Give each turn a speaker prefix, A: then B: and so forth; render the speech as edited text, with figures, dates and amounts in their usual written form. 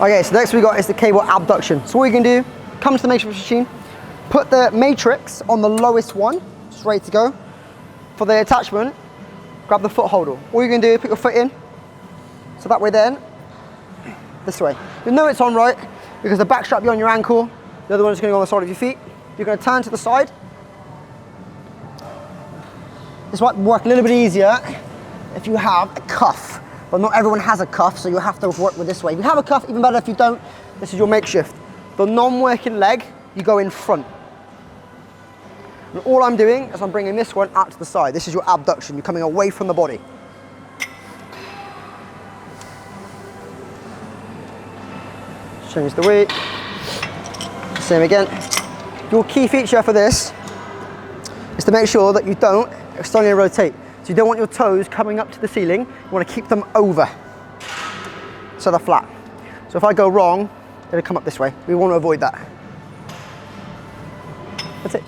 A: Okay, so next we got is the cable abduction. So what you can do, come to the matrix machine, put the matrix on the lowest one, just ready to go. For the attachment, grab the foot holder. All you're gonna do, put your foot in, so that way then, this way. You'll know it's on right, because the back strap be on your ankle, the other one is gonna go on the side of your feet. You're gonna turn to the side. This might work a little bit easier if you have a cuff, but not everyone has a cuff, so you'll have to work with this way. If you have a cuff, even better. If you don't, this is your makeshift. The non-working leg, you go in front. And all I'm doing is I'm bringing this one out to the side. This is your abduction. You're coming away from the body. Change the weight. Same again. Your key feature for this is to make sure that you don't externally rotate. So you don't want your toes coming up to the ceiling. You want to keep them over, so they're flat. So if I go wrong, it'll come up this way. We want to avoid that. That's it.